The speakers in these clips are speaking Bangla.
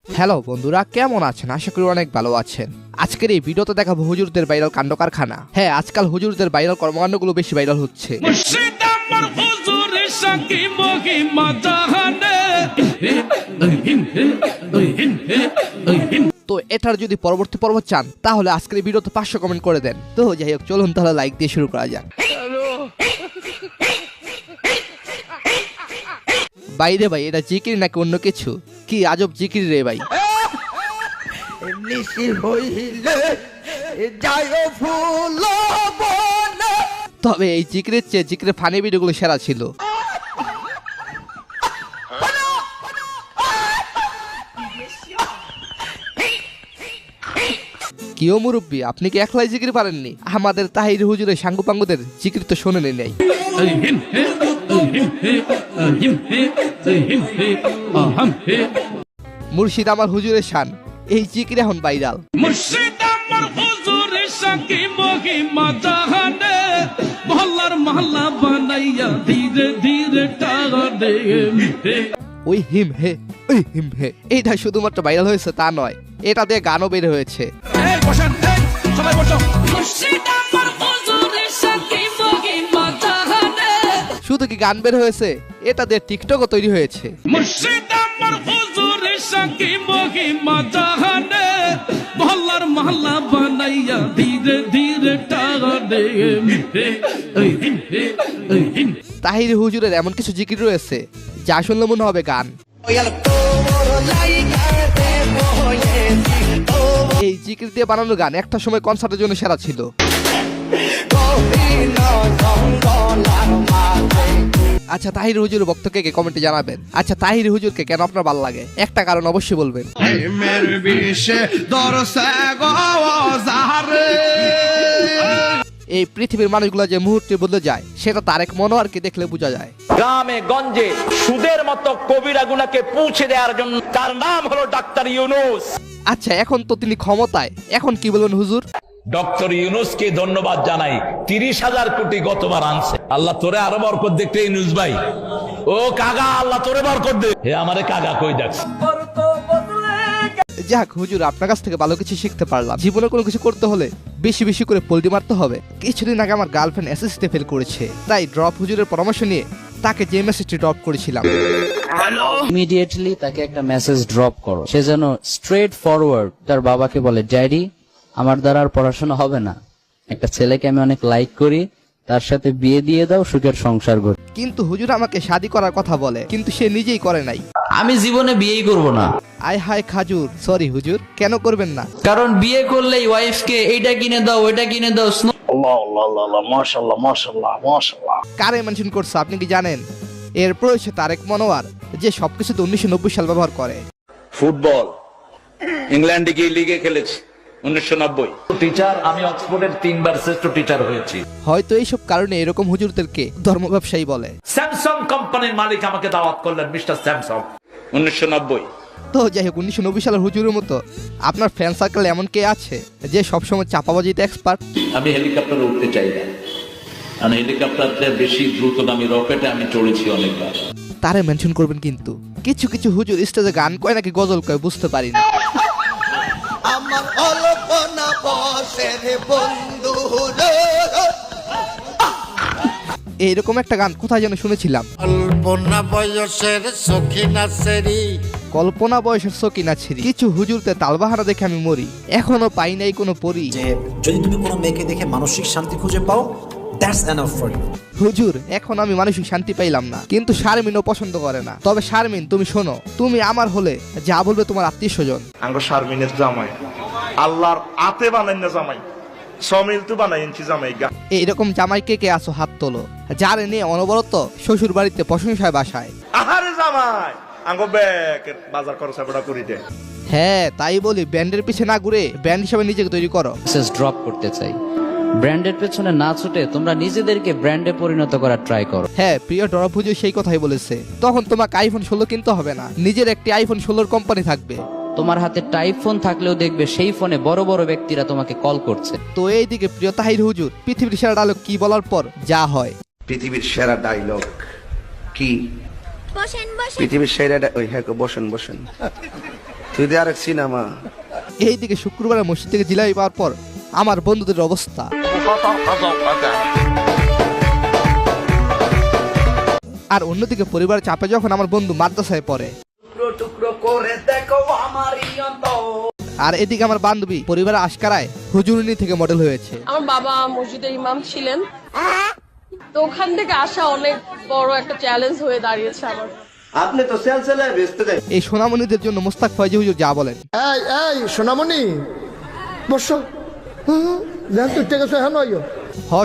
হ্যালো বন্ধুরা, কেমন আছেন? আশা করি অনেক ভালো আছেন। আজকের এই ভিডিওতে দেখাবো হুজুরদের ভাইরাল কাণ্ড কারখানা। হ্যাঁ, আজকাল হুজুরদের ভাইরাল কর্মকাণ্ডগুলো বেশি ভাইরাল হচ্ছে। তো এটার যদি পরবর্তী পর্ব চান তাহলে আজকের এই ভিডিওতে 500 কমেন্ট করে দেন। তো যাই হোক, চলুন তাহলে লাইক দিয়ে শুরু করা যাক। বাইরে ভাই, এটা জিকির নাকি অন্য কিছু? কি আজব জিকির রে ভাই। তবে এই জিকিরের চেয়ে জিকিরের ফানি ভিডিওগুলো সেরা ছিল। কিও মুরব্বী, আপনি কি একলাই জিকির পারেননি? আমাদের তাহির হুজুরের সাঙ্গু পাঙ্গুদের জিকির তো শোনেনি নাই। মুর্শিদ আমার হুজুরের শান, এই জিকির এখন ভাইরাল। মুর্শিদ আমার হুজুরের শান কি মহিমা জাহানে, মহল্লার মহল্লা বানাইয়া ধীরে ধীরে টানে। ওই হিম হে, ওই হিম হে, এইটা শুধুমাত্র ভাইরাল হয়েছে তা নয়, এটা দিয়ে গানও বের হয়েছে। শুধু কি গান বের হয়েছে, এটা দিয়ে টিকটকও তৈরি হয়েছে। মুর্শিদ আমার হুজুরের শান কি মহিমা জাহানে, মহল্লার মহল্লা বানাইয়া ধীরে ধীরে টানে। তাহির হুজুরের এমন কিছু জিকির রয়েছে যা শুনলে মনে হবে গান। এই জিকির দিয়ে বানানো গান একটা সময় কনসার্টের জন্য সেরা ছিল। আচ্ছা, তাহির হুজুর ভক্তকে কে কমেন্টে জানাবেন। আচ্ছা, তাহির হুজুরকে কেন আপনার ভালো লাগে একটা কারণ অবশ্যই বলবেন। এই পৃথিবীর মানুষগুলো যে মুহূর্তে বদলে যায় সেটা তারেক মনোয়ারকে দেখলে বোঝা যায়। গ্রামে গঞ্জে সুদের মতো কবিরা গুনাকে পৌঁছে দেওয়ার জন্য তার নাম হলো ডাক্তার ইউনূস। আচ্ছা, এখন তো তিনি ক্ষমতায়, এখন কি বলবেন হুজুর? ডক্টর ইউনূসকে ধন্যবাদ জানাই, 30,000 কোটি গতবার আনছে। আল্লাহ তোরে আরো বরকত দেখতে ইউনূস ভাই। ও কাগা, আল্লাহ তোরে বরকত দে। হে আমারে কাগা কই দেখছ। যাক হুজুর, আপনার কাছ থেকে ভালো কিছু শিখতে পারলাম। জীবনে কোনো কিছু করতে হলে বেশি বেশি করে পোল্টি মারতে হবে। কিছুদিন আগে আমার গার্লফ্রেন্ড এসএসসিতে ফেল করেছে, তাই ড্রপ হুজুরের পরামর্শ নিয়ে তাকে যে মেসেজটি ড্রপ করেছিলাম। ইমিডিয়েটলি তাকে একটা মেসেজ ড্রপ করো। সে যেন স্ট্রেট ফরওয়ার্ড তার বাবাকে বলে, ড্যাডি আমার দ্বারা আর পড়াশোনা হবে না, একটা ছেলেকে আমি অনেক লাইক করি, তার সাথে বিয়ে দিয়ে দাও, সুখের সংসার গড়ি। কিন্তু হুজুর আমাকে শাদী করার কথা বলে, কিন্তু সে নিজেই করে নাই। আমি জীবনে বিয়েই করব না। আয় হায় খাজুর, সরি হুজুর, কেন করবেন না? কারণ বিয়ে করলেই ওয়াইফকে এইটা কিনে দাও, ওইটা কিনে দাও। মাশাআল্লাহ মাশাআল্লাহ মাশাআল্লাহ। কারে মেনশন করছে আপনি কি জানেন? এরপর হচ্ছে তারেক মনোয়ার, যে সবকিছুতে 1990 সাল ব্যবহার করে। ফুটবল ইংল্যান্ডে গিয়ে লিগে খেলেছি 1990। টিচার, আমি অক্সফোর্ডের 3 বার শ্রেষ্ঠ টিচার হয়েছি। হয়তো এইসব কারণে এরকম হুজুরদেরকে ধর্ম ব্যবসায়ী বলে। স্যামসাং কোম্পানির মালিক আমাকে দাওয়াত করলেন, মিস্টার স্যামসাং, 1990। তো যাই হোক, 1990 সালের হুজুরের মতো আপনার ফ্রেন্ড সার্কেল এমন কে আছে যে সবসময় চাপাবাজিতে এক্সপার্ট? আমি হেলিকপ্টারে উঠতে চাই না, কারণ হেলিকপ্টারতে বেশি দ্রুতগামী রকেটে আমি চড়েছি অনেকবার। তারে মেনশন করবেন কিন্তু। কিছু কিছু হুজুর স্টেজে গান কয় নাকি গজল কয় বুঝতে পারি না। আমার অল্পনা বসের বন্ধু এইরকম একটা গান কোথায় যেন শুনেছিলাম, অল্পনা বয়সের সখিনা সেরি। কল্পনা বয়সের সকিনা ছিরি। কিছু হুজুরতে তালবাহারা দেখে আমি মরি, এখনো পাই নাই কোনো পরি। যে যদি তুমি কোনো মেয়েকে দেখে মানসিক শান্তি খুঁজে পাও, দ্যাটস এনাফ ফর ইউ। হুজুর, এখন আমি মানসিক শান্তি পাইলাম না, কিন্তু শারমিনও পছন্দ করে না। তবে শারমিন, তুমি শোনো, তুমি আমার হলে যা বলবে তোমার আত্মীয় স্বজন। আঙ্গ শারমিনের জামাই আল্লাহর আতে বানাই না জামাই, সমিল তু বানাইছি জামাই গা। এইরকম জামাই কে কে আসো হাত তোলো, যার নিয়ে অনবরত শ্বশুর বাড়িতে প্রশংসায় বাসায়। আহারে জামাই আঙ্গ ব্যাগ বাজার খরচ বড় করি দে। হ্যাঁ, তাই বলি, ব্যান্ডের পিছে না ঘুরে ব্যান্ড হিসেবে নিজেকে তৈরি করো। মেসেজ ড্রপ করতে চাই, ব্র্যান্ডের পেছনে না ছুটে তোমরা নিজেদেরকে ব্র্যান্ডে পরিণত করার ট্রাই করো। হ্যাঁ, প্রিয় ড্রপ হুজুর সেই কথাই বলেছে। তখন তোমাকে আইফোন 16 কিনতে হবে না, নিজের একটি আইফোন 16 কোম্পানি থাকবে। তোমার হাতে টাইপ ফোন থাকলেও দেখবে সেই ফোনে বড় বড় ব্যক্তিরা তোমাকে কল করছে। তো এইদিকে প্রিয় তাহির হুজুর পৃথিবীর সেরা ডায়লগ কি বলার পর যা হয়। পৃথিবীর সেরা ডায়লগ কি? বসেন বসেন। পৃথিবীর সেরা ওই হ্যাঁ বসেন বসেন। তুই দে আরেক সিনেমা। এইদিকে শুক্রবারে মসজিদ থেকে জিলাপি পাওয়ার পর আমার বন্ধুদের অবস্থা। আর অন্যদিকে পরিবারের চাপে যখন আমার বন্ধু মাদ্রাসায় পড়ে, আর এদিকে আমার বান্ধবী পরিবারের আশকারায় হুজুরনি থেকে মডেল হয়েছে। আমার বাবা মসজিদের ইমাম ছিলেন, তো ওখান থেকে আসা অনেক বড় একটা চ্যালেঞ্জ হয়ে দাঁড়িয়েছে আমার। আপনি তো সেলসেলায় বেচতে দেন। এই সোনামণিদের জন্য মোস্তাক ফয়জি হুজুর যা বলেন। এই সোনামণি বসো,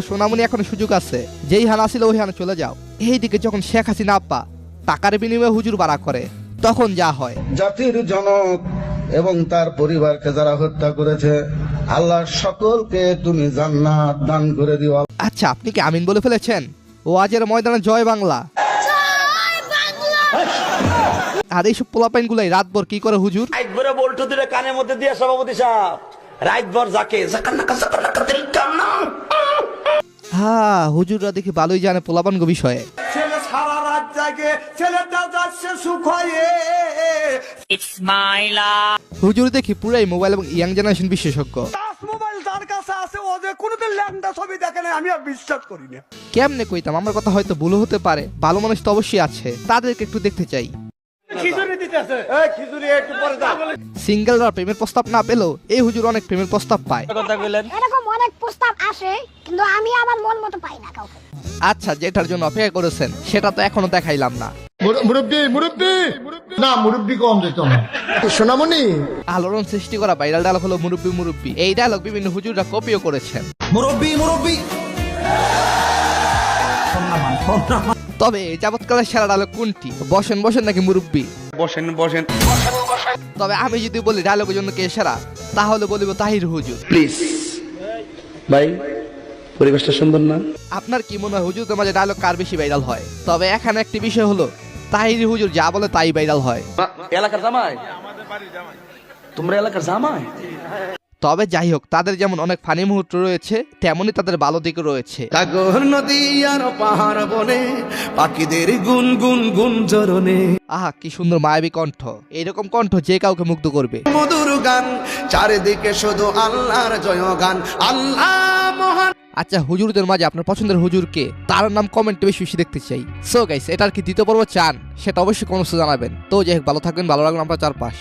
সোনামণি এখন সুযোগ আছে, যেই হান আসিল ওই হানে চলে যাও। এইদিকে যখন শেখ হাসিনা আপ্পা টাকার বিনিময়ে হুজুর বাড়া করে, তখন যা হয়। জাতির জনক এবং তার পরিবারকে যারা হত্যা করেছে, আল্লাহ সকলকে তুমি জান্নাত দান করে দিও। আচ্ছা, আপনি কি আমিন বলে ফেলেছেন? ওয়াজের ময়দানে জয় বাংলা। আর এইসব পোলাপাইন গুলাই রাতভর কি করে হুজুর? রাতভরে বল্টু দিলে কানের মধ্যে দিয়ে সভাপতি সাহেব রাতভর যাকে হ্যাঁ, হুজুররা দেখি ভালোই জানে পোলাপান গো বিষয়ে। ছেলে সারা রাত জাগে, ছেলেটা যাচ্ছে সুখ হয়ে। হুজুর দেখি পুরাই মোবাইল এবং ইয়াং জেনারেশন বিশেষজ্ঞ। মোবাইল যার কাছে আছে ও যে কোনোদিন ল্যাংটা ছবি দেখে না, আমি আর বিশ্বাস করি না। কেমনে কইতাম, আমার কথা হয়তো ভুল হতে পারে, ভালো মানুষ তো অবশ্যই আছে, তাদেরকে একটু দেখতে চাই। সিঙ্গেলরা প্রেমের প্রস্তাব না পেলেও এই হুজুর অনেক প্রেমের প্রস্তাব পায়। এরকম অনেক প্রস্তাব আসে, কিন্তু আমি আমার মন মতো পাই না কাউকে। আচ্ছা, যেটার জন্য অপেক্ষা করেছেন সেটা তো এখনো দেখাইলাম না। মুরব্বী কম যেত না। সোনামণি আলোড়ন সৃষ্টি করা ভাইরাল ডায়লগ হলো মুরব্বি মুরব্বি। এই ডায়লগ বিভিন্ন হুজুররা কপিও করেছেন। মুরব্বী মুরব্বী। তবে এই যাবৎকালের সেরা ডায়লগ কোনটি? বসেন বসেন নাকি মুরব্বি? বসেন বসেন। তবে আমি যদি বলি ডায়লগের জন্য কে সেরা, তাহলে বলিব তাহির হুজুর। প্লিজ ভাই, পরিবেশটা সুন্দর না? আপনার কি মনে হয় হুজুরদের মাঝে ডায়লগ কার বেশি ভাইরাল হয়? তবে এখানে একটি বিষয় হলো, তাহির হুজুর যা বলে তাই ভাইরাল হয়। এলাকার জামাই, তোমরা এলাকার জামাই। তবে যাই হোক, তাদের যেমন অনেক ফানি মুহূর্ত রয়েছে, তেমনি তাদের ভালো দিকও রয়েছে। সাগর নদী আর পাহাড় বনে, পাখিদের গুন গুন গুন চরণে, আহা কি সুন্দর মায়াবী কণ্ঠ! এইরকম কণ্ঠ যে কাউকে মুগ্ধ করবে। মধুর গান, চারিদিকে শুধু আল্লাহর জয়গান। আল্লাহ মহান। আচ্ছা, হুজুরদের মাঝে আপনার পছন্দের হুজুরকে, তার নাম কমেন্টে বেশি বেশি দেখতে চাই। সো গাইস, এটার কি দ্বিতীয় পর্ব চান সেটা অবশ্যই কমেন্টসে জানাবেন। তো যাই হোক, ভালো থাকবেন, ভালো রাখবেন আপনার চারপাশ।